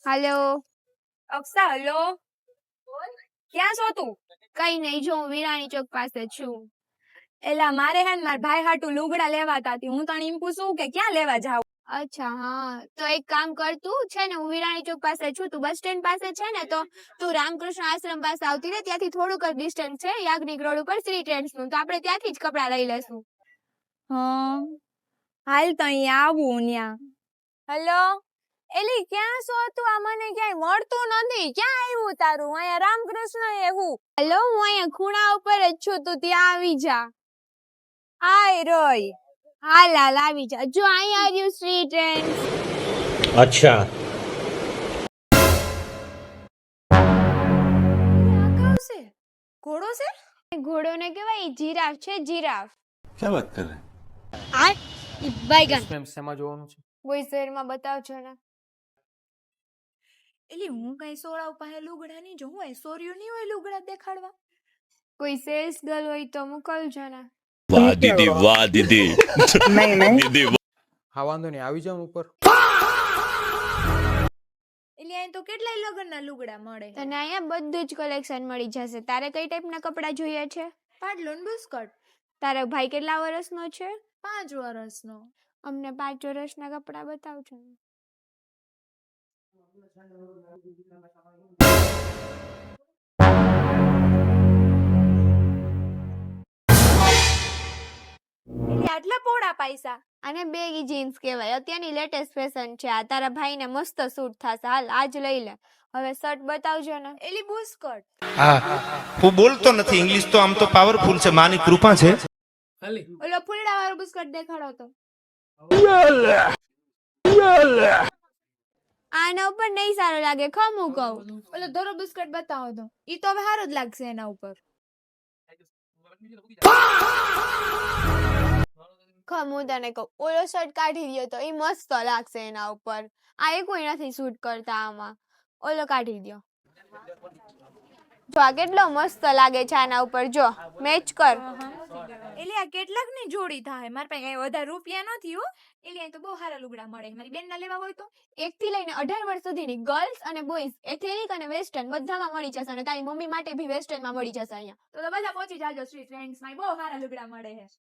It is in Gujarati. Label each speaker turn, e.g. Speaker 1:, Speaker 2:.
Speaker 1: હાલો.
Speaker 2: અક્ષા, હલો. ક્યાં છો તું?
Speaker 1: કઈ નહીં, જો હું વિરાણી ચોક પાસે છું.
Speaker 2: એલા મારે હે ને મારા ભાઈ હાટુ લુગડા લેવાતા હતી. હું તને એમ પૂછું કે ક્યાં લેવા જાવ?
Speaker 1: અચ્છા, હા, તો એક કામ કર, તું છે ને, હું વિરાણી ચોક પાસે છું, તું બસ સ્ટેન્ડ પાસે છે ને, તો તું રામકૃષ્ણ આશ્રમ પાસે આવતી રહે, ત્યાંથી થોડુંક જ ડિસ્ટન્સ છે યાજ્ઞિક રોડ ઉપર શ્રી ટ્રેન્ડ્સ નું, તો આપણે ત્યાંથી જ કપડા લઈ લેશું.
Speaker 2: હાલ તો અહીંયા આવું ન્યા. હલો, એલી ક્યાં છો તું? આ મને ક્યાંય મળતું નથી. ક્યાં આવ્યું તારું? અહીંયા રામકૃષ્ણ એવું.
Speaker 1: હલો, હું અહીંયા ખૂણા ઉપર જ છું, તું ત્યાં આવી જા.
Speaker 2: આય રોય.
Speaker 1: હાલ હાલ આવી જા, જો અહીંયા આવ્યું શ્રી ટ્રેન્ડ્સ.
Speaker 3: अच्छा
Speaker 2: ઘોડો છે?
Speaker 1: ઘોડો ને કહેવાય, જીરાફ છે, જીરાફ.
Speaker 4: क्या बात कर रहे हैं?
Speaker 1: બાયગન
Speaker 5: શેમાં જોવાનું છે?
Speaker 1: કોઈ શહેરમાં બતાવજો ને.
Speaker 2: એલી હું કઈ સોળાવ પાસે લુગડા નહીં જો, હું સોર્યું નહીં હોય લુગડા દેખાડવા.
Speaker 1: કોઈ સેલ્સ ગર્લ હોય તો મોકલજો ને.
Speaker 3: वाह दीदी वाह दीदी दीदी
Speaker 5: હા વાંધો નહીં, આવી જાવ ઉપર.
Speaker 2: એલી અહીં તો કેટલાય લગનના લુગડા મળે.
Speaker 1: તને અહીંયા બધું જ કલેક્શન મળી જશે. તારે કઈ ટાઈપના કપડાં જોઈએ છે?
Speaker 2: પાટલો ને બુસ્કટ.
Speaker 1: તારો ભાઈ કેટલા વર્ષનો છે?
Speaker 2: 5 વર્ષનો.
Speaker 1: અમને 5 વર્ષના કપડાં બતાવજો ને.
Speaker 2: એલી આટલા પોળા પૈસા.
Speaker 1: આને બેગી જીન્સ કહેવાય, અત્યારની લેટેસ્ટ ફેશન છે. આ તારા ભાઈને મસ્ત સૂટ થશે. હાલ આજ લઈ લે. હવે શર્ટ બતાવજો ને.
Speaker 2: એલી બુસ્કટ.
Speaker 6: હા હું બોલતો નથી ઇંગ્લિશ તો આમ તો પાવરફુલ છે માની કૃપા છે
Speaker 5: ખાલી
Speaker 2: ઓલો ફૂલડા વાળો બુસ્કટ દેખાડો તો.
Speaker 1: આના ઉપર નહીં સારો લાગે, ખમું કહું.
Speaker 2: ઓલો ધોરો બુસ્કટ બતાવો તો. ઈ તો હવે સારો જ લાગશે એના ઉપર.
Speaker 1: ખમું તને કહું, ઓલો શર્ટ કાઢી દ્યો તો એ મસ્ત લાગશે એના ઉપર. આ એ કોઈ નથી સૂટ કરતા આમાં. ઓલો કાઢી દ્યો. જો આ કેટલો મસ્ત લાગે છે આના ઉપર, જો મેચ કર.
Speaker 2: એલી આ કેટલાક ની જોડી થાય? મારા પાસે કઈ વધારે રૂપિયા નથી હો. એલી અહીં તો બહુ સારા લુગડા મળે. મારી બેન ના લેવા હોય તો
Speaker 1: 1 થી લઈને 18 વર્ષ સુધીની ગર્લ્સ અને બોયઝ, એથેનિક અને વેસ્ટર્ન બધામાં મળી જશે. અને તારી મમ્મી માટે ભી વેસ્ટર્ન માં મળી જશે અહીંયા.
Speaker 2: તો બધા પહોંચી જાજો શ્રી ફ્રેન્ડ્સ માં. બહુ સારા લુગડા મળે છે.